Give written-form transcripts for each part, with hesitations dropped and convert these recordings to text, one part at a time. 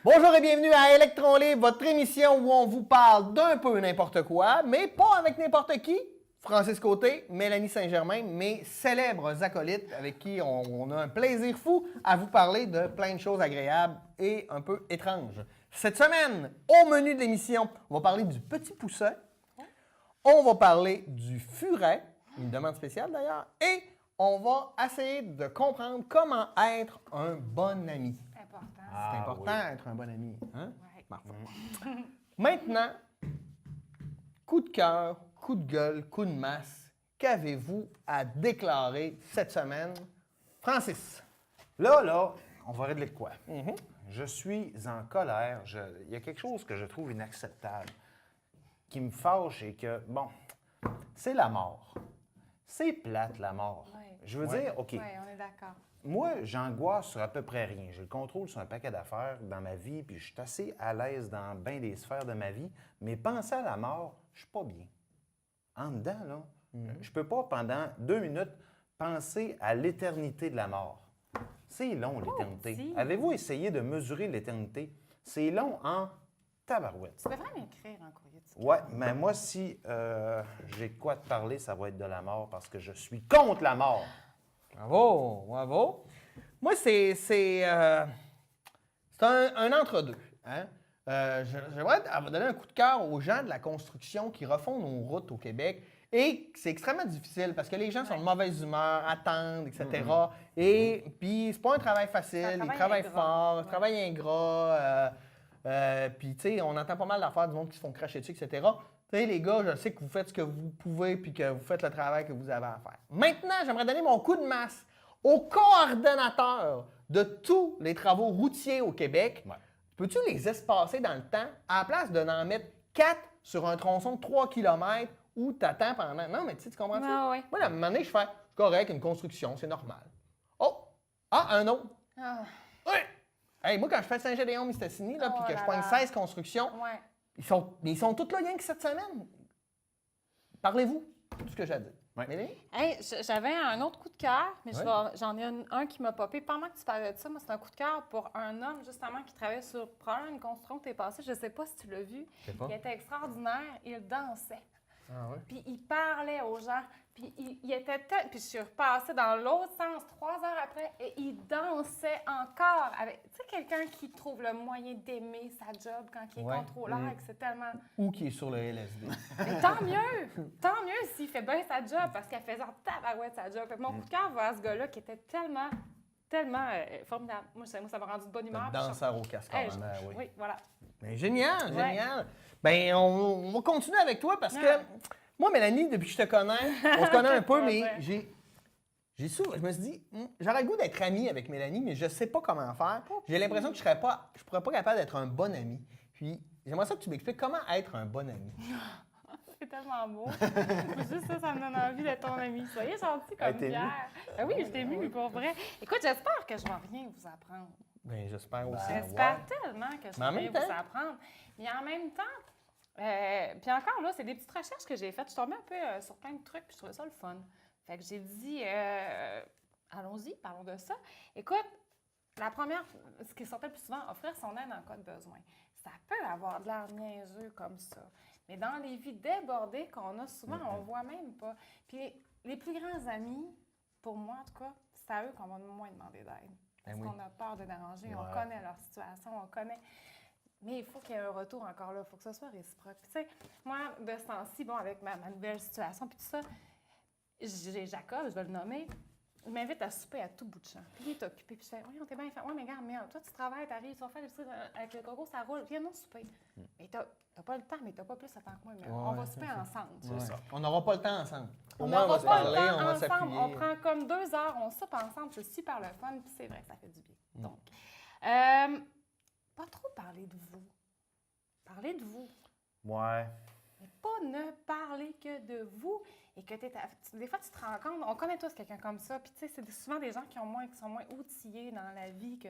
Bonjour et bienvenue à Electron Libre, votre émission où on vous parle d'un peu n'importe quoi, mais pas avec n'importe qui. Francis Côté, Mélanie Saint-Germain, mes célèbres acolytes avec qui on a un plaisir fou à vous parler de plein de choses agréables et un peu étranges. Cette semaine, au menu de l'émission, on va parler du petit poussin, on va parler du furet, une demande spéciale d'ailleurs, et on va essayer de comprendre comment être un bon ami. Important. C'est important d'être un bon ami. Hein? Ouais. Parfait. Maintenant, coup de cœur, coup de gueule, coup de masse, qu'avez-vous à déclarer cette semaine? Francis. Là, on va régler de quoi? Je suis en colère. Il y a quelque chose que je trouve inacceptable, qui me fâche et que, bon, c'est la mort. C'est plate, la mort. Ouais. Je veux dire, OK, Oui, on est d'accord. moi, j'angoisse sur à peu près rien. J'ai le contrôle sur un paquet d'affaires dans ma vie, puis je suis assez à l'aise dans bien des sphères de ma vie, mais penser à la mort, je suis pas bien. En dedans, là, je peux pas, pendant 2 minutes, penser à l'éternité de la mort. C'est long, l'éternité. petit. Avez-vous essayé de mesurer l'éternité? C'est long en tabarouette. Tu devrais m'écrire en courrier. Ouais, mais moi, si j'ai de quoi te parler, ça va être de la mort parce que je suis contre la mort. Bravo, bravo. Moi, c'est un entre-deux. Hein? J'aimerais donner un coup de cœur aux gens de la construction qui refont nos routes au Québec. Et c'est extrêmement difficile parce que les gens sont de mauvaise humeur, attendent, etc. Et puis, c'est pas un travail facile. Ils travaillent fort, un travail ingrat. Puis, tu sais, on entend pas mal d'affaires du monde qui se font cracher dessus, etc. Tu sais, les gars, je sais que vous faites ce que vous pouvez puis que vous faites le travail que vous avez à faire. Maintenant, j'aimerais donner mon coup de masse au coordonnateur de tous les travaux routiers au Québec. Ouais. Peux-tu les espacer dans le temps à la place d'en mettre 4 sur un tronçon de 3 km où tu attends pendant... Non, mais tu sais, tu comprends-tu? Ah ouais. Moi, à un moment donné, je fais c'est correct, une construction, c'est normal. Oh! Ah, un autre! Ah, Oui! Hey, moi, quand je fais Saint-Gédéon-Mistassini, là, Oh puis que je là pogne là. 16 constructions, ouais. ils sont tous là rien que cette semaine. Parlez-vous, c'est tout ce que j'ai à dire. Ouais. Mélanie? Hey, j'avais un autre coup de cœur, mais Ouais. j'en ai un qui m'a popé. Pendant que tu parlais de ça, moi, c'est un coup de cœur pour un homme, justement, qui travaillait sur probablement une construction que tu es passée. Je ne sais pas si tu l'as vu. Je sais pas. Il était extraordinaire. Il dansait. Ah ouais? Puis il parlait aux gens. Puis il était tel... Puis je suis repassée dans l'autre sens 3 heures après et il dansait encore avec... Tu sais, quelqu'un qui trouve le moyen d'aimer sa job quand il est Ouais. contrôleur et que c'est tellement... Ou qui est sur le LSD. Mais tant mieux! Tant mieux s'il fait bien sa job parce qu'elle faisait en tabarouette sa job. Fait que mon coup de cœur va à ce gars-là qui était tellement formidable. Moi, ça m'a rendu de bonne humeur. Le danseur au cascade. Hey, oui. oui, voilà. Ben, génial, Ouais. génial. Ben, on va continuer avec toi parce que Ah. moi, Mélanie, depuis que je te connais, on se connaît un peu, mais Ouais. je me suis dit, j'aurais le goût d'être ami avec Mélanie, mais je sais pas comment faire. J'ai l'impression que je pourrais pas capable d'être un bon ami. Puis, j'aimerais ça que tu m'expliques comment être un bon ami. C'est tellement beau. Juste ça me donne envie d'être ton ami. Soyez gentil comme t'es Pierre. Ben oui, je t'ai mis, pour vrai. Écoute, j'espère que je vais rien vous apprendre. Ben, j'espère aussi. J'espère tellement que je Mais en vais rien même vous temps- apprendre. Mais en même temps, puis encore là, c'est des petites recherches que j'ai faites. Je suis tombée un peu sur plein de trucs, puis je trouvais ça le fun. Fait que j'ai dit, allons-y, parlons de ça. Écoute, la première, ce qui sortait le plus souvent, offrir son aide en cas de besoin. Ça peut avoir de l'air niaiseux comme ça. Mais dans les vies débordées qu'on a souvent, on ne voit même pas. Puis les plus grands amis, pour moi en tout cas, c'est à eux qu'on va moins demander d'aide. Parce oui. qu'on a peur de déranger, on Ouais. connaît leur situation, on connaît. Mais il faut qu'il y ait un retour encore là, il faut que ce soit réciproque. Puis tu sais, moi, de ce temps-ci, bon, avec ma nouvelle situation, puis tout ça, j'ai Jacob, je vais le nommer, il m'invite à souper à tout bout de champ. Puis il est occupé, puis je fais, oui, on t'est bien fait. Oui, mais regarde, merde, toi, tu travailles, t'arrives, tu vas faire l'épicerie avec le coco, ça roule, viens nous souper. Mais t'as pas le temps, mais t'as pas plus de temps que moi, mais on va souper ensemble. Ouais. ça. On n'aura pas le temps ensemble. Au On moins, on va n'aura se pas le parler, temps on va ensemble. s'appuyer. On prend comme 2 heures, on soupe ensemble, c'est super le fun, puis c'est vrai que ça fait du bien. Donc, pas trop parler de vous. Parler de vous. Ouais. Mais pas ne parler que de vous et que des fois, tu te rends compte, on connaît tous quelqu'un comme ça, puis tu sais, c'est souvent des gens qui sont moins outillés dans la vie que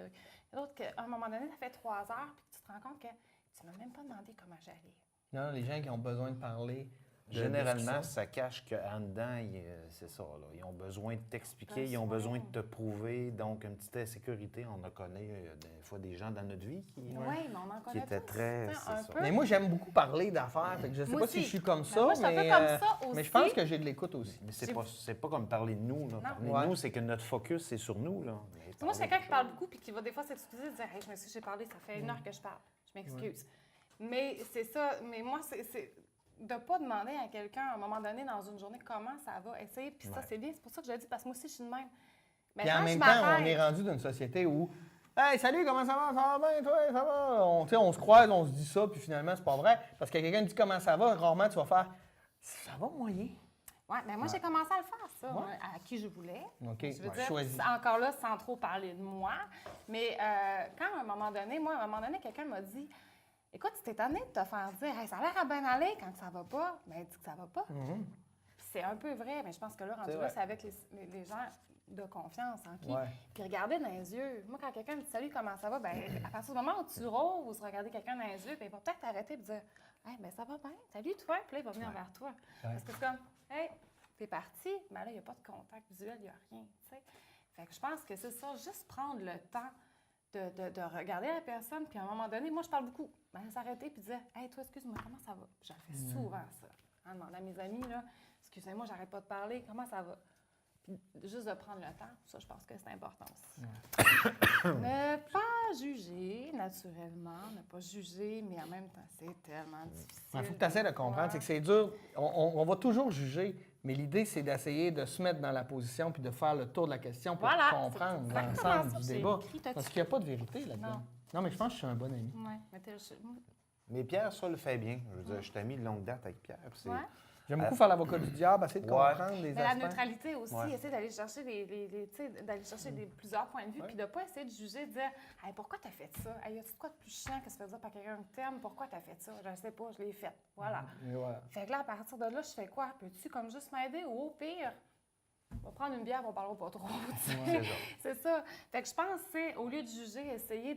d'autres, qu'à un moment donné, ça fait 3 heures, puis tu te rends compte que tu m'as même pas demandé comment j'allais. Non, les gens qui ont besoin de parler Généralement, discussion. ça cache qu'en dedans, c'est ça. Là. Ils ont besoin de t'expliquer, ils ont Ouais. besoin de te prouver. Donc, une petite insécurité, on a connu des fois des gens dans notre vie qui... Oui, mais on en Qui connaît était tous, très- tu sais, c'est un ça. peu. Mais moi, j'aime beaucoup parler d'affaires. Fait que je sais Moi pas si aussi. je suis comme Ben, ça, moi, je suis un peu mais, comme ça mais je aussi. pense que j'ai de l'écoute aussi. Mais J'ai- c'est pas comme parler de nous. Là. Parler Ouais. de nous, c'est que notre focus, c'est sur nous. Là. Mais Moi, c'est parler quelqu'un de qui parle beaucoup puis qui va des fois s'excuser et dire Hey, je m'excuse, j'ai parlé, ça fait 1 heure que je parle. Je m'excuse. Mais c'est ça. Mais moi, c'est de ne pas demander à quelqu'un, à un moment donné, dans une journée, comment ça va. Essayer. Puis ça, Ouais. c'est bien. C'est pour ça que je le dis, parce que moi aussi, je suis de même. Mais Puis en quand même je temps, on m'arrête- est rendu d'une société où Hey, salut, comment ça va? Ça va bien, toi? Ça va? Tu sais, on se croise, on se dit ça, puis finalement, c'est pas vrai. Parce que quelqu'un dit comment ça va, rarement tu vas faire ça va moyen. Oui, mais moi, j'ai commencé à le faire, ça, Ouais. moi, à qui je voulais. OK, Je veux ouais, dire, choisis. encore là, sans trop parler de moi. Mais quand, à un moment donné, quelqu'un m'a dit Écoute, tu t'es tanné de te faire dire Hey, ça a l'air à bien aller quand ça va pas. Bien, dis que ça va pas. Mhm. Puis c'est un peu vrai, mais je pense que là, rendu C'est là, vrai. c'est avec les gens de confiance en qui. Ouais. Puis regarder dans les yeux. Moi, quand quelqu'un me dit Salut, comment ça va? Bien, à partir du moment où tu roses, regarder quelqu'un dans les yeux, puis il va peut-être t'arrêter et dire Hey, ben ça va bien. Salut, toi. Puis là, il va venir vers toi. Parce que c'est comme Hey, t'es parti, mais là, il n'y a pas de contact visuel, il n'y a rien, tu sais. Fait que je pense que c'est ça, juste prendre le temps de regarder la personne, puis à un moment donné, moi, je parle beaucoup. Ben, s'arrêter puis dire Hey, toi, excuse-moi, comment ça va? Je le fais souvent, ça. En demandant à mes amis, là, excusez-moi, j'arrête pas de parler, comment ça va? Puis juste de prendre le temps, ça, je pense que c'est important aussi. Ne pas juger, naturellement, ne pas juger, mais en même temps, c'est tellement difficile. Il faut que tu essaies de comprendre, voir. c'est que c'est dur. On va toujours juger, mais l'idée, c'est d'essayer de se mettre dans la position puis de faire le tour de la question pour Voilà, comprendre c'est exactement l'ensemble ça du que j'ai débat. écrit. T'as-tu- Parce qu'il n'y a pas de vérité là-dedans. Non. Non, mais je pense que je suis un bon ami. Ouais, mais Mais Pierre, ça le fait bien. Je veux dire, je t'ai mis de longue date avec Pierre. puis c'est- ouais. J'aime beaucoup faire l'avocat du diable, essayer de Ouais. comprendre les Mais la aspects. neutralité aussi, Ouais. essayer d'aller chercher tu sais, d'aller chercher plusieurs points de vue, puis de ne pas essayer de juger, de dire hey, pourquoi tu as fait ça? Hey, y a-tu de quoi de plus chiant que se faire dire par quelqu'un que t'aimes? Pourquoi tu as fait ça? Je ne sais pas, je l'ai fait. Voilà. Et voilà. Fait que là, à partir de là, je fais quoi? Peux-tu comme juste m'aider? Ou au pire, on va prendre une bière, on ne parlera pas trop. tu sais. C'est ça. C'est ça. Fait que je pense, c'est au lieu de juger, essayer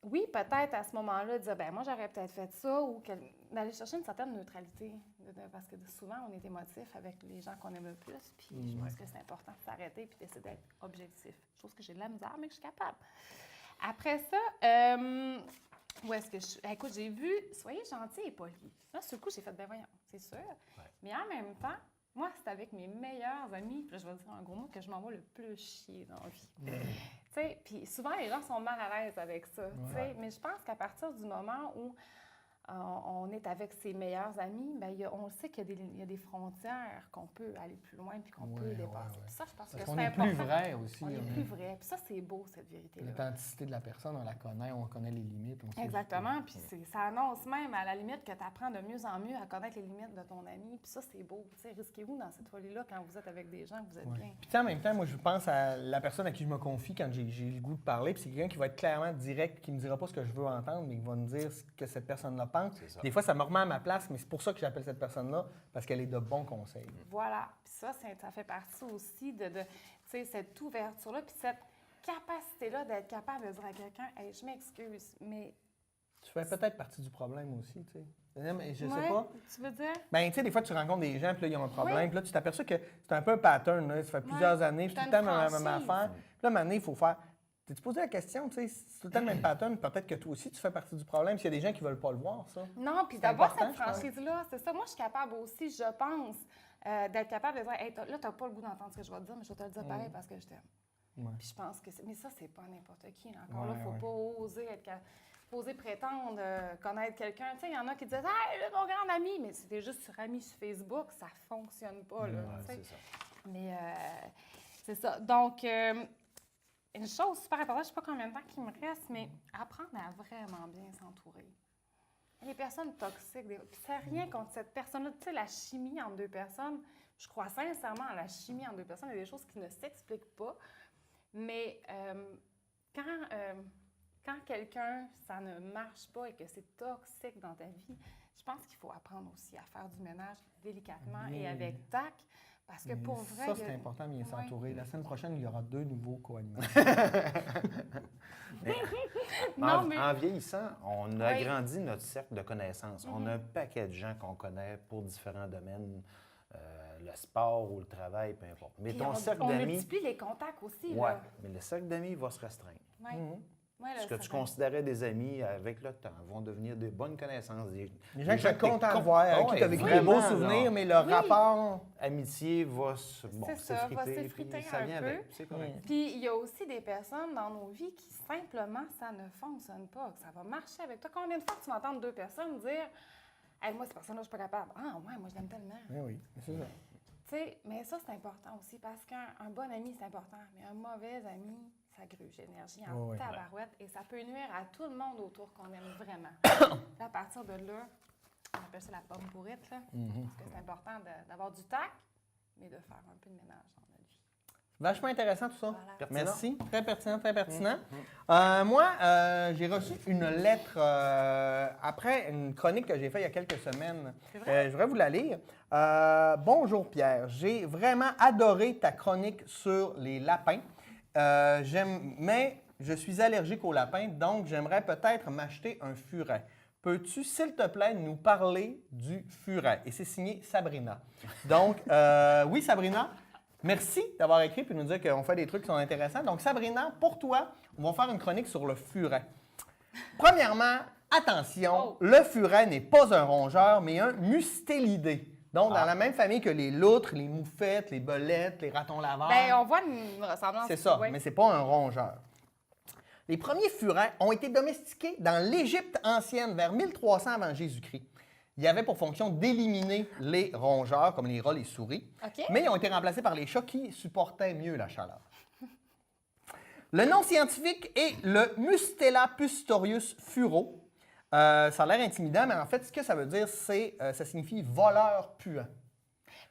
oui, peut-être à ce moment-là, de dire, ben moi, j'aurais peut-être fait ça, ou d'aller chercher une certaine neutralité. Parce que souvent, on est émotif avec les gens qu'on aime le plus, puis je pense que c'est important de s'arrêter puis d'essayer d'être objectif. Chose que j'ai de la misère, mais que je suis capable. Après ça, où est-ce que écoute, j'ai vu, soyez gentil et poli. Là, sur le coup, j'ai fait, ben voyons, c'est sûr. Ouais. Mais en même temps, moi, c'est avec mes meilleurs amis, puis là, je vais dire un gros mot, que je m'envoie le plus chier dans la vie. Tu sais, puis souvent, les gens sont mal à l'aise avec ça, tu sais. Mais je pense qu'à partir du moment où on est avec ses meilleurs amis, bien, on sait qu'il y a des frontières qu'on peut aller plus loin puis qu'on peut dépasser. Puis ça, je pense que Parce c'est qu'on est important. plus vrai aussi. On est plus vrai. Puis ça, c'est beau, cette vérité-là. L'authenticité de la personne, on la connaît, on connaît les limites. On sait Exactement. Puis ça annonce même, à la limite, que tu apprends de mieux en mieux à connaître les limites de ton ami. Puis ça, c'est beau. Tu sais, risquez-vous dans cette folie-là quand vous êtes avec des gens que vous êtes bien. Puis tu sais, en même temps, moi, je pense à la personne à qui je me confie quand j'ai le goût de parler. Puis c'est quelqu'un qui va être clairement direct, qui me dira pas ce que je veux entendre, mais qui va me dire ce que cette personne-là pense. C'est ça. Des fois, ça me remet à ma place, mais c'est pour ça que j'appelle cette personne-là, parce qu'elle est de bons conseils. Voilà. Puis ça fait partie aussi de tu sais, cette ouverture-là, puis cette capacité-là d'être capable de dire à quelqu'un « Hey, je m'excuse, mais... » Tu fais peut-être partie du problème aussi, tu sais. Non, mais je sais Ouais, pas. Tu veux dire? Ben, tu sais, des fois, tu rencontres des gens, puis là, ils ont un problème. Oui. Puis là, tu t'aperçois que c'est un peu un pattern, là. Ça fait plusieurs années, puis T'as tout le temps une la même franchise. affaire. Puis là, à un moment donné, il faut faire. T'es-tu posé la question, tu sais, si c'est tout le temps le même pattern, peut-être que toi aussi, tu fais partie du problème. S'il y a des gens qui veulent pas le voir, ça. Non, puis C'est d'avoir important, cette je pense. franchise-là, c'est ça. Moi, je suis capable aussi, je pense, d'être capable de dire hey, là, tu n'as pas le goût d'entendre ce que je vais te dire, mais je vais te le dire pareil parce que je t'aime. Ouais. Puis je pense que mais ça, c'est pas n'importe qui. Là. Encore Ouais, là, il ne ouais. faut pas oser oser prétendre connaître quelqu'un. Tu sais, il y en a qui disent hey, là, mon grand ami, mais c'était juste sur ami sur Facebook, ça fonctionne pas. Là, Ouais, tu sais. c'est ça. Mais c'est ça. Donc, une chose super importante, je ne sais pas combien de temps qu'il me reste, mais apprendre à vraiment bien s'entourer. Les personnes toxiques, puis c'est rien contre cette personne-là. Tu sais, la chimie entre deux personnes, je crois sincèrement à la chimie entre deux personnes. Il y a des choses qui ne s'expliquent pas. Mais quand quelqu'un, ça ne marche pas et que c'est toxique dans ta vie, je pense qu'il faut apprendre aussi à faire du ménage délicatement et avec tact. Parce que pour vrai. Ça, c'est important de bien s'entourer. La semaine prochaine, il y aura 2 nouveaux co-animateurs. Non, mais... En vieillissant, on a Oui. agrandi notre cercle de connaissances. On a un paquet de gens qu'on connaît pour différents domaines, le sport ou le travail, peu importe. Mais Puis ton cercle on d'amis, multiplie les contacts aussi. ouais, Là. mais le cercle d'amis va se restreindre. Ouais. Ouais, là, Ce que ça tu va. considérais des amis, avec le temps, vont devenir des bonnes connaissances. Des Les gens que tu es content de con- voir, avec Ah qui ouais, tu as vécu des vraiment, beaux là. souvenirs, mais le Oui. rapport... Amitié va se bon, C'est ça, va s'effriter, s'effriter puis ça un vient peu. avec. C'est correct. Puis il y a aussi des personnes dans nos vies qui simplement, ça ne fonctionne pas, que ça va marcher avec toi. Combien de fois tu vas entendre deux personnes dire hey, moi, cette personne-là, je suis pas capable. Ah, ouais, moi, je l'aime tellement. Oui, c'est ça. Tu sais, mais ça, c'est important aussi parce qu'un bon ami, c'est important, mais un mauvais ami, ça gruge l'énergie en Oui, oui. tabarouette et ça peut nuire à tout le monde autour qu'on aime vraiment. Puis à partir de là, on appelle ça la pomme pourrite, là, parce que c'est important d'avoir du tact, mais de faire un peu de ménage dans notre vie. Vachement intéressant tout ça. Voilà. Pertinent. Merci. Très pertinent, très pertinent. Moi, j'ai reçu une lettre après une chronique que j'ai faite il y a quelques semaines. C'est vrai? Je voudrais vous la lire. Bonjour Pierre, j'ai vraiment adoré ta chronique sur les lapins. Mais je suis allergique aux lapins, donc j'aimerais peut-être m'acheter un furet. Peux-tu, s'il te plaît, nous parler du furet? Et c'est signé Sabrina. Donc, oui, Sabrina, merci d'avoir écrit et nous dire qu'on fait des trucs qui sont intéressants. Donc, Sabrina, pour toi, on va faire une chronique sur le furet. Premièrement, attention, Oh. le furet n'est pas un rongeur, mais un mustélidé. Donc, dans la même famille que les loutres, les moufettes, les belettes, les ratons laveurs. Bien, on voit une ressemblance. C'est ça, oui. mais ce n'est pas un rongeur. Les premiers furets ont été domestiqués dans l'Égypte ancienne vers 1300 avant Jésus-Christ. Il y avait pour fonction d'éliminer les rongeurs, comme les rats, les souris, OK. mais ils ont été remplacés par les chats qui supportaient mieux la chaleur. Le nom scientifique est le Mustela pustorius furo. Ça a l'air intimidant, mais en fait, ce que ça veut dire, c'est ça signifie voleur puant.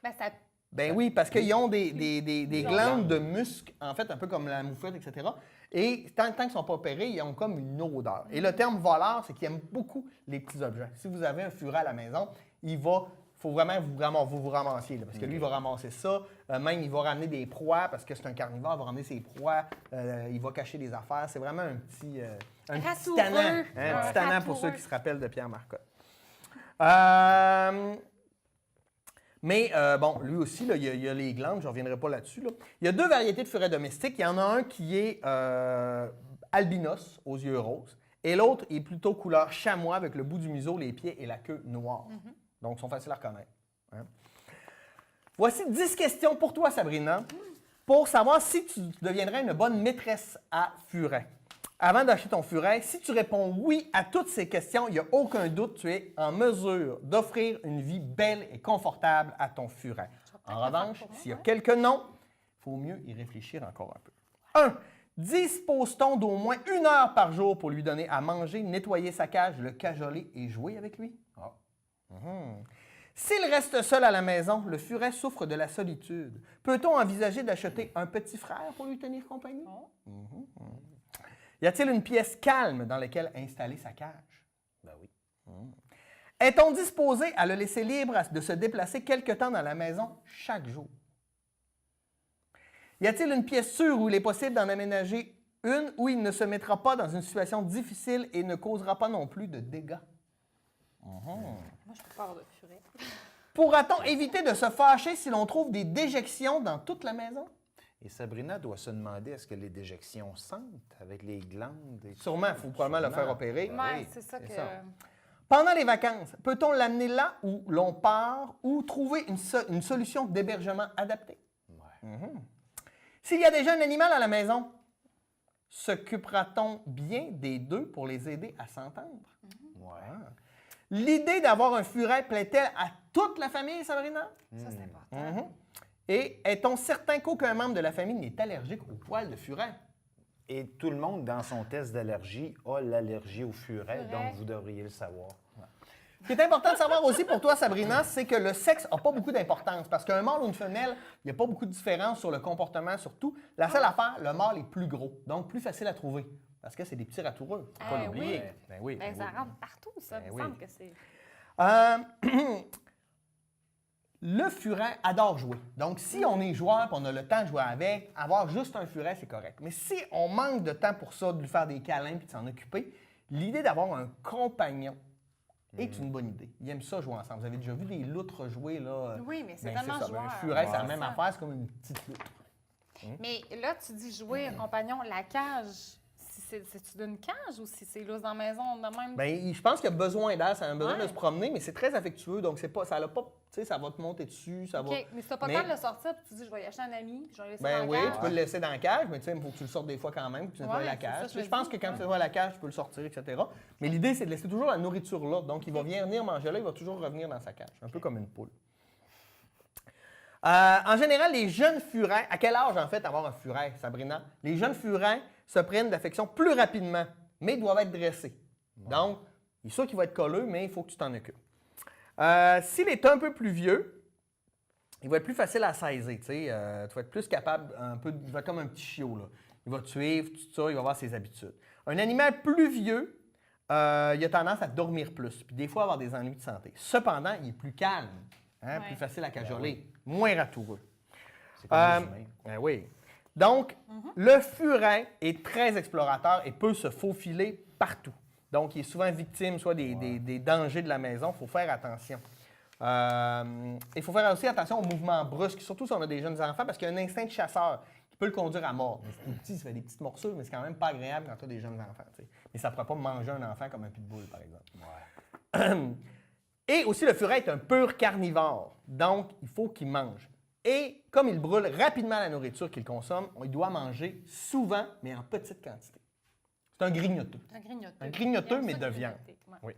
Ben, ça... Ben oui, parce qu'ils ont des Ils ont glandes de muscles, en fait, un peu comme la moufette, etc. Et tant qu'ils ne sont pas opérés, ils ont comme une odeur. Et le terme voleur, c'est qu'ils aiment beaucoup les petits objets. Si vous avez un furet à la maison, il faut vraiment vous ramassiez, là, parce que lui, il va ramasser ça. Même, il va ramener des proies, parce que c'est un carnivore, il va ramener ses proies. Il va cacher des affaires. C'est vraiment un petit Ratoureux. tannant. Un Ouais. petit tannant pour Ratoureux. ceux qui se rappellent de Pierre Marcotte. Mais bon, lui aussi, là, il y a les glandes, je ne reviendrai pas là-dessus. Là. Il y a deux variétés de furets domestiques. Il y en a un qui est albinos, aux yeux roses, et l'autre est plutôt couleur chamois avec le bout du museau, les pieds et la queue noire. Donc, ils sont faciles à reconnaître. Hein. Voici 10 questions pour toi, Sabrina, pour savoir si tu deviendrais une bonne maîtresse à furet. Avant d'acheter ton furet, si tu réponds oui à toutes ces questions, il n'y a aucun doute, tu es en mesure d'offrir une vie belle et confortable à ton furet. En revanche, s'il y a quelques non, il faut mieux y réfléchir encore un peu. 1. Dispose-t-on d'au moins 1 heure par jour pour lui donner à manger, nettoyer sa cage, le cajoler et jouer avec lui? Ah. S'il reste seul à la maison, le furet souffre de la solitude. Peut-on envisager d'acheter un petit frère pour lui tenir compagnie? Y a-t-il une pièce calme dans laquelle installer sa cage? Ben oui. Est-on disposé à le laisser libre de se déplacer quelque temps dans la maison chaque jour? Y a-t-il une pièce sûre où il est possible d'en aménager une où il ne se mettra pas dans une situation difficile et ne causera pas non plus de dégâts? Moi, je peux pas avoir de furet. Pourra-t-on éviter de se fâcher si l'on trouve des déjections dans toute la maison? Et Sabrina doit se demander est-ce que les déjections sentent avec les glandes? Et... Sûrement, il faut probablement le faire opérer. Ben Ouais, oui. c'est ça que. ça. Pendant les vacances, peut-on l'amener là où l'on part ou trouver une solution d'hébergement adaptée? Ouais. S'il y a déjà un animal à la maison, s'occupera-t-on bien des deux pour les aider à s'entendre? Ouais. L'idée d'avoir un furet plaît-elle à toute la famille, Sabrina? Ça, c'est important. Et est-on certain qu'aucun membre de la famille n'est allergique aux poils de furet? Et tout le monde, dans son test d'allergie, a l'allergie au furet, Furet. donc vous devriez le savoir. Ce qui est important de savoir aussi pour toi, Sabrina, c'est que le sexe n'a pas beaucoup d'importance. Parce qu'un mâle ou une femelle, il n'y a pas beaucoup de différence sur le comportement, surtout. La seule affaire, le mâle est plus gros, donc plus facile à trouver. Parce que c'est des petits ratoureux. Faut pas Eh l'oublier. oui. Ben oui, Ben, ben ça oui. rentre partout, ça. Ben Il me oui. semble que c'est. Le furet adore jouer. Donc, si on est joueur et on a le temps de jouer avec, avoir juste un furet, c'est correct. Mais si on manque de temps pour ça, de lui faire des câlins et de s'en occuper, l'idée d'avoir un compagnon est une bonne idée. Ils aiment ça jouer ensemble. Vous avez déjà vu des loutres jouer, là? Oui, mais c'est Ben, tellement ça. joueur. Un furet, c'est la Ouais. même Ça. affaire, c'est comme une petite loutre. Mais là, tu dis jouer un compagnon, la cage, c'est-tu d'une cage ou si c'est là dans la maison de même? Bien, je pense qu'il y a besoin d'air, ça a besoin Ouais. de se promener, mais c'est très affectueux, donc c'est pas, ça a pas, tu sais, ça va te monter dessus, ça va. OK, mais si t'as pas le Mais- temps de le sortir, puis tu dis, je vais y acheter un ami, puis je vais le laisser Ben dans oui, la cage. tu peux le laisser dans la cage, mais tu sais, il faut que tu le sortes des fois quand même, que tu nettoies Ouais, la c'est cage. ça, Tu sais, je je pense me que dis, quand tu nettoies la cage, tu peux le sortir, etc. Mais l'idée, c'est de laisser toujours la nourriture là. Donc, il va venir manger là, il va toujours revenir dans sa cage. Un peu comme une poule. En général, les jeunes furets, à quel âge en fait avoir un furet, Sabrina? Les jeunes furets se prennent d'affection plus rapidement, mais doivent être dressés. Donc, il est sûr qu'il va être colleux, mais il faut que tu t'en occupes. S'il est un peu plus vieux, il va être plus facile à saisir. Tu vas être plus capable, il va être comme un petit chiot. Là. Il va te suivre, tout ça, il va avoir ses habitudes. Un animal plus vieux, il a tendance à dormir plus, puis des fois avoir des ennuis de santé. Cependant, il est plus calme, Ouais. plus facile à cajoler, moins ratoureux. C'est comme les humains. Ben oui. Donc, le furet est très explorateur et peut se faufiler partout. Donc, il est souvent victime soit des dangers de la maison. Il faut faire attention. Il faut faire aussi attention aux mouvements brusques, surtout si on a des jeunes enfants, parce qu'il y a un instinct de chasseur qui peut le conduire à mort. Les petits, ça fait des petites morsures, mais c'est quand même pas agréable quand tu as des jeunes enfants. Tu sais. Mais ça ne pourrait pas manger un enfant comme un pitbull, par exemple. Et aussi, le furet est un pur carnivore. Donc, il faut qu'il mange. Et comme il brûle rapidement la nourriture qu'il consomme, il doit manger souvent, mais en petite quantité. C'est un grignoteux. Un grignoteux. Un grignoteux, Il aime mais ça de viande. grignoter. Ouais. Oui.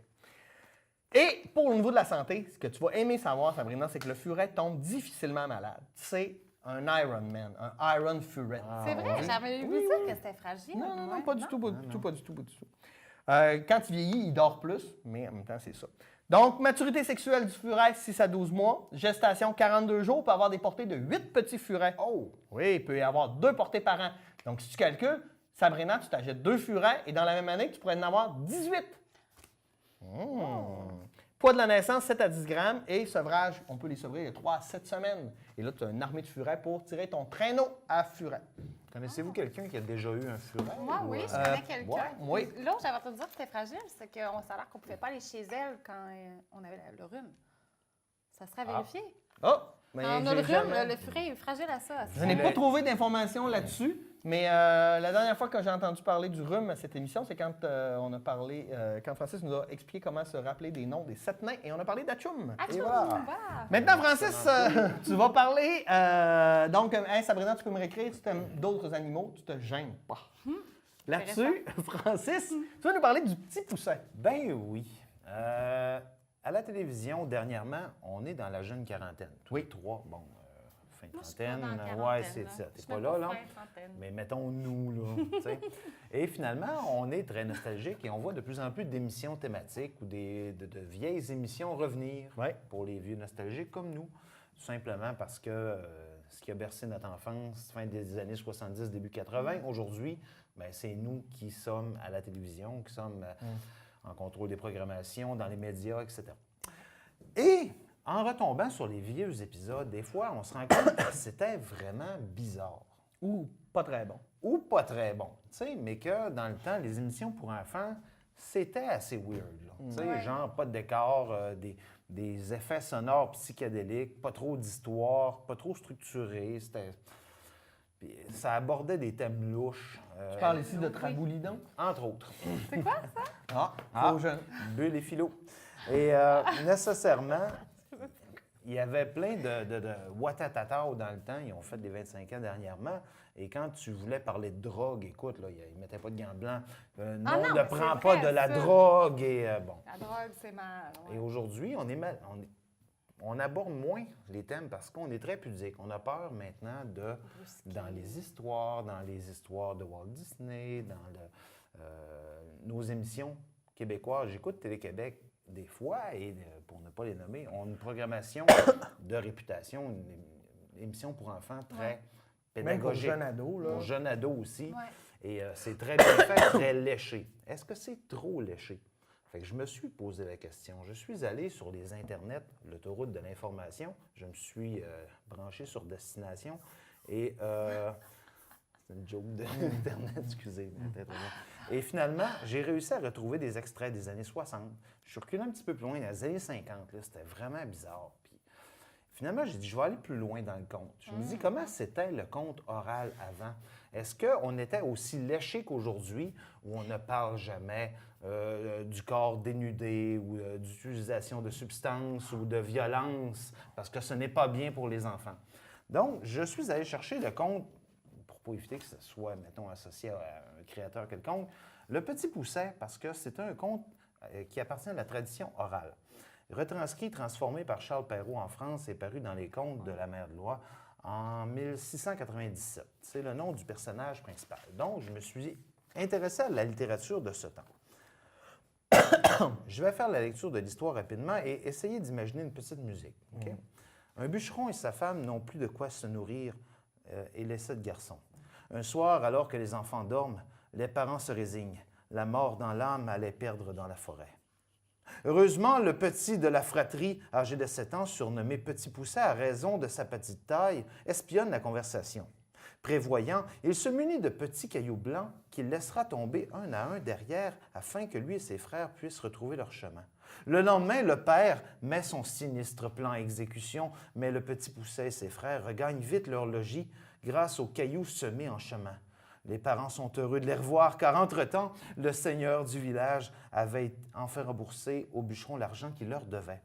Et pour le niveau de la santé, ce que tu vas aimer savoir, Sabrina, c'est que le furet tombe difficilement malade. C'est un Iron Man, un Iron Furet. C'est vrai, j'avais vu ça, que c'était fragile. Non, non, non, Ouais, pas du tout, pas du tout, pas du tout, pas du tout. Quand il vieillit, il dort plus, mais en même temps, c'est ça. Donc, maturité sexuelle du furet, 6 à 12 mois. Gestation, 42 jours, peut avoir des portées de 8 petits furets. Oh! Oui, il peut y avoir 2 portées par an. Donc, si tu calcules, Sabrina, tu t'achètes 2 furets et dans la même année, tu pourrais en avoir 18. Poids de la naissance, 7 à 10 grammes. Et sevrage, on peut les sevrer de 3 à 7 semaines. Et là, tu as une armée de furets pour tirer ton traîneau à furet. Connaissez-vous quelqu'un qui a déjà eu un furet? Moi, oui, ou, je connais quelqu'un. ouais, oui. Là où j'avais entendu dire que c'était fragile, c'est qu'on ça a l'air qu'on ne pouvait pas aller chez elle quand on avait le rhume. Ça serait vérifié. Oh! Mais Quand on a le j'ai rhume, jamais- le furet est fragile à ça. Je n'ai pas trouvé d'informations là-dessus, mais la dernière fois que j'ai entendu parler du rhume à cette émission, c'est quand on a parlé, quand Francis nous a expliqué comment se rappeler des noms des 7 nains et on a parlé d'Atchoum. Ah, Et tu voilà. vois? Maintenant, Francis, tu vas parler. Donc, hey, Sabrina, tu peux me réécrire si tu aimes d'autres animaux, tu te gênes pas. Là-dessus, Francis, tu vas nous parler du petit poussin. Ben oui. À la télévision, dernièrement, on est dans la jeune quarantaine. Tous les trois, bon, fin Moi, je suis pas dans la trentaine, quarantaine, ouais, c'est là. ça. Je T'es suis pas même là, là. fin trentaine. Mais mettons nous, là. Tu sais. Et finalement, on est très nostalgique et on voit de plus en plus d'émissions thématiques ou de vieilles émissions revenir Ouais. pour les vieux nostalgiques comme nous. Tout simplement parce que ce qui a bercé notre enfance, fin des années 70, début 80, aujourd'hui, ben, c'est nous qui sommes à la télévision, qui sommes en contrôle des programmations, dans les médias, etc. Et en retombant sur les vieux épisodes, des fois, on se rend compte que c'était vraiment bizarre. Ou pas très bon. Ou pas très bon, tu sais, mais que dans le temps, les émissions pour enfants, c'était assez weird, là. Tu sais, Ouais. genre pas de décor, des effets sonores psychédéliques, pas trop d'histoire, pas trop structuré, c'était... Puis ça abordait des thèmes louches, Tu parles ici de Traboulidon. entre autres. C'est quoi ça? Ah, Ah. trop jeune. Bulle et philo. Et nécessairement, il y avait plein de Ouattatata dans le temps. Ils ont fait des 25 ans dernièrement. Et quand tu voulais parler de drogue, écoute, là, ils ne mettaient pas de gants blancs. Non, non, ne mais prends c'est pas vrai, de la ça. drogue. Et bon. La drogue, c'est mal. ouais. Et aujourd'hui, on aborde moins les thèmes parce qu'on est très pudique. On a peur maintenant dans les histoires de Walt Disney, dans nos émissions québécoises. J'écoute Télé-Québec des fois et, pour ne pas les nommer, ont une programmation de réputation, une émission pour enfants très Même pour pédagogique. jeune ado, là. Pour jeunes ados aussi. Ouais. Et c'est très bien fait, très léché. Est-ce que c'est trop léché? Fait que je me suis posé la question. Je suis allé sur les internets, l'autoroute de l'information. Je me suis branché sur Destination et c'est une joke d'Internet, excusez. Et finalement, j'ai réussi à retrouver des extraits des années 60. Je suis reculé un petit peu plus loin, dans les années 50. Là, c'était vraiment bizarre. Puis, finalement, j'ai dit, je vais aller plus loin dans le conte. Je me dis, comment c'était le conte oral avant? Est-ce qu'on était aussi léché qu'aujourd'hui, où on ne parle jamais du corps dénudé ou d'utilisation de substances ou de violence, parce que ce n'est pas bien pour les enfants? Donc, je suis allé chercher le conte, pour éviter que ce soit, mettons, associé à un créateur quelconque, Le Petit Pousset, parce que c'est un conte qui appartient à la tradition orale. Retranscrit, transformé par Charles Perrault en France et paru dans les contes de la Mère de Loi en 1697. C'est le nom du personnage principal. Donc, je me suis intéressé à la littérature de ce temps. Je vais faire la lecture de l'histoire rapidement et essayer d'imaginer une petite musique. Okay? Un bûcheron et sa femme n'ont plus de quoi se nourrir et les 7 garçons. Un soir, alors que les enfants dorment, les parents se résignent. La mort dans l'âme allait perdre dans la forêt. Heureusement, le petit de la fratrie, âgé de 7 ans, surnommé Petit Pousset à raison de sa petite taille, espionne la conversation. Prévoyant, il se munit de petits cailloux blancs qu'il laissera tomber un à un derrière afin que lui et ses frères puissent retrouver leur chemin. Le lendemain, le père met son sinistre plan à exécution, mais le Petit Pousset et ses frères regagnent vite leur logis grâce aux cailloux semés en chemin. Les parents sont heureux de les revoir, car entre-temps, le seigneur du village avait enfin remboursé au bûcheron l'argent qu'il leur devait.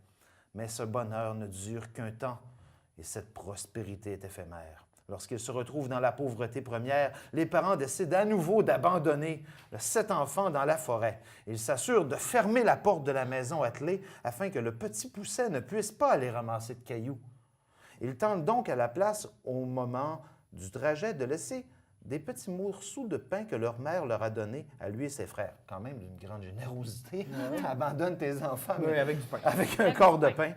Mais ce bonheur ne dure qu'un temps, et cette prospérité est éphémère. Lorsqu'ils se retrouvent dans la pauvreté première, les parents décident à nouveau d'abandonner les 7 enfants dans la forêt. Ils s'assurent de fermer la porte de la maison attelée afin que le Petit Pousset ne puisse pas aller ramasser de cailloux. Ils tentent donc à la place, au moment du trajet, de laisser des petits morceaux de pain que leur mère leur a donnés à lui et ses frères. Quand même, d'une grande générosité. Abandonne tes enfants Oui, avec du pain. avec un corps de pain.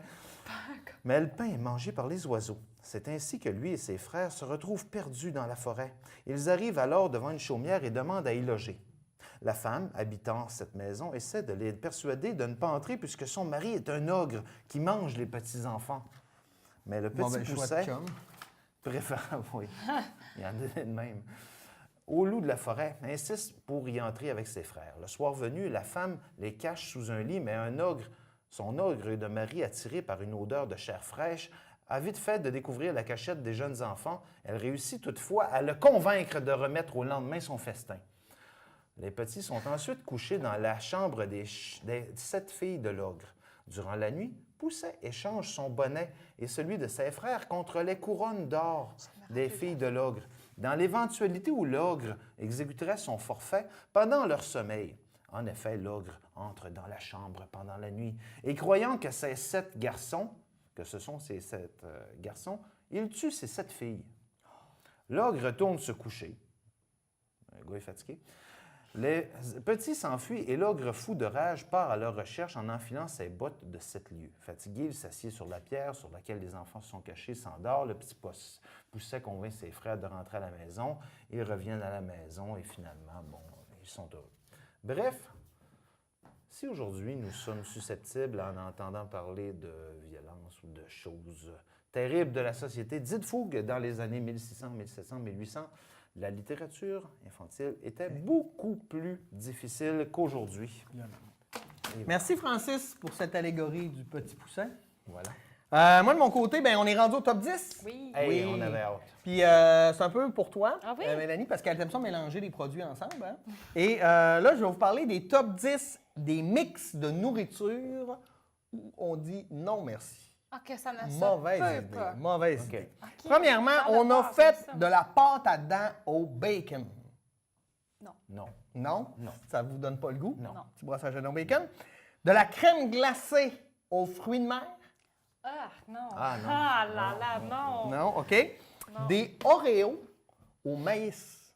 Mais le pain est mangé par les oiseaux. C'est ainsi que lui et ses frères se retrouvent perdus dans la forêt. Ils arrivent alors devant une chaumière et demandent à y loger. La femme, habitant cette maison, essaie de les persuader de ne pas entrer puisque son mari est un ogre qui mange les petits-enfants. Mais le Petit Pousset préfère... Oui, il y en a de même. Au loup de la forêt insiste pour y entrer avec ses frères. Le soir venu, la femme les cache sous un lit, mais son ogre de mari, attiré par une odeur de chair fraîche, a vite fait de découvrir la cachette des jeunes enfants. Elle réussit toutefois à le convaincre de remettre au lendemain son festin. Les petits sont ensuite couchés dans la chambre des 7 filles de l'ogre. Durant la nuit, Pousset échange son bonnet et celui de ses frères contre les couronnes d'or des filles de l'ogre, dans l'éventualité où l'ogre exécuterait son forfait pendant leur sommeil. En effet, l'ogre entre dans la chambre pendant la nuit et croyant que ces 7 garçons, que ce sont ces 7 garçons, il tue ces 7 filles. L'ogre retourne se coucher. Le gars est fatigué. Les petits s'enfuient et l'ogre fou de rage part à leur recherche en enfilant ses bottes de 7 lieues. Fatigué, il s'assied sur la pierre sur laquelle les enfants se sont cachés, s'endort. Le Petit Pousset convainc ses frères de rentrer à la maison. Ils reviennent à la maison et finalement, ils sont heureux. Bref, si aujourd'hui nous sommes susceptibles en entendant parler de violence ou de choses terribles de la société, dites-vous que dans les années 1600, 1700, 1800, la littérature infantile était beaucoup plus difficile qu'aujourd'hui. Merci Francis pour cette allégorie du Petit Pousset. Voilà. Moi, de mon côté, on est rendu au top 10. Oui. Hey, Oui. on avait hâte. Puis c'est un peu pour toi, Ah oui? Mélanie, parce qu'elle aime ça mélanger les produits ensemble. Hein? Et là, je vais vous parler des top 10 des mix de nourriture où on dit non merci. OK, ça ne se Mauvaise peut idée. pas. Mauvaise OK. idée. OK. Premièrement, Parle on de a base, fait c'est ça. de la pâte à dents au bacon. Non. Non? Non. Ça vous donne pas le goût? Non. Non. Petit brossage à dents au bacon. De la crème glacée aux fruits de mer? Ah, non. Ah, non. Ah là là, non. Non, OK. Non. Des Oreos au maïs.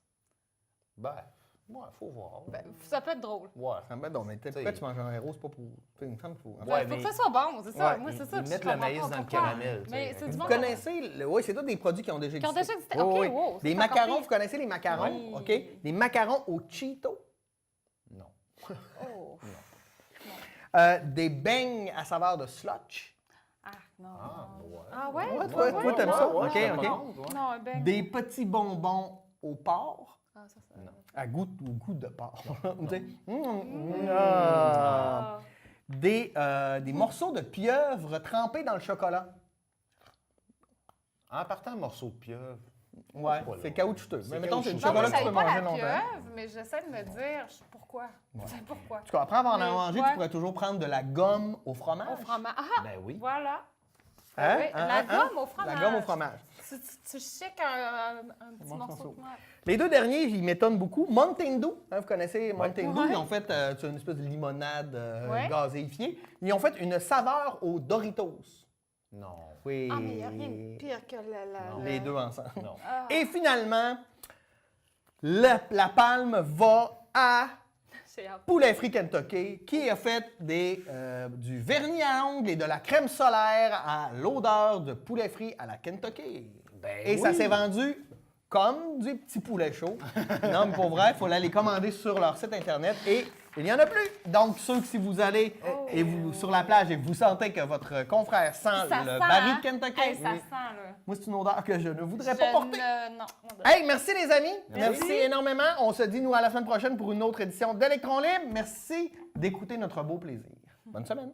Faut voir. Ça peut être drôle. Ouais. Ah ben non, mais pourquoi tu manges un Oréo? C'est pas pour... Il me semble qu'il faut... Ouais, Il faut mais- que ça soit bon, c'est ça. Ouais, Moi, c'est ça. ils que mettent je le comprends maïs pas dans le pourquoi. caramel, Mais tu sais. c'est du Vous bon. connaissez... Oui, c'est tous des produits qui ont déjà Qui ont existé. déjà existé. OK, Oui, oui. wow. Des c'est encore macarons, pire. vous connaissez les macarons? Oui. OK. Des macarons aux Cheetos. Non. Oh. Des beignes à saveur de slotch. Ah, non. Ah, ouais. Ah ouais? Ouais, toi, t'aimes ça? non, OK, non, OK. non. Non, un beigne. Des petits bonbons au porc. Ah, ça. À goût de porc. Tu sais? Ah. Des morceaux de pieuvre trempés dans le chocolat. En partant, un morceau de pieuvre. Ouais, Pas c'est long. caoutchouteux. C'est Mais mettons, c'est du caoutchouteux. Non, moi, chocolat je que tu savais peux pas manger la longtemps. pieuvre, mais j'essaie de me dire pourquoi. C'est pourquoi. En tout cas, après avoir Mais, mangé, ouais. tu pourrais toujours prendre de la gomme au fromage. Au fromage. Ah, Ben oui. voilà. Hein? Oui, Hein? la Hein? gomme au fromage. La gomme au fromage. Tu chiques un petit morceau de fromage. Les deux derniers, ils m'étonnent beaucoup. Mountain Dew, hein, vous connaissez Mountain Dew, Ouais. ils ont fait c'est une espèce de limonade Ouais. gazéifiée. Ils ont fait une saveur aux Doritos. Non. Oui. Ah, mais il n'y a rien de pire que la... Les deux ensemble. Non. Ah. Et finalement, la palme va à J'ai hâte. Poulet Frit Kentucky, qui a fait du vernis à ongles et de la crème solaire à l'odeur de poulet frit à la Kentucky. Ben Et ça oui. s'est vendu comme du petit poulet chaud. Non, mais pour vrai, il faut aller les commander sur leur site Internet et il n'y en a plus. Donc, ceux que si vous allez et vous sur la plage et que vous sentez que votre confrère sent Ça le sent, baril hein? de Kentucky, Hey, ça sent, là. moi, c'est une odeur que je ne voudrais Je pas porter. ne- Non. Hey, merci les amis. Merci. Merci. Énormément. On se dit, nous, à la semaine prochaine pour une autre édition d'Électron Libre. Merci d'écouter notre beau plaisir. Bonne semaine.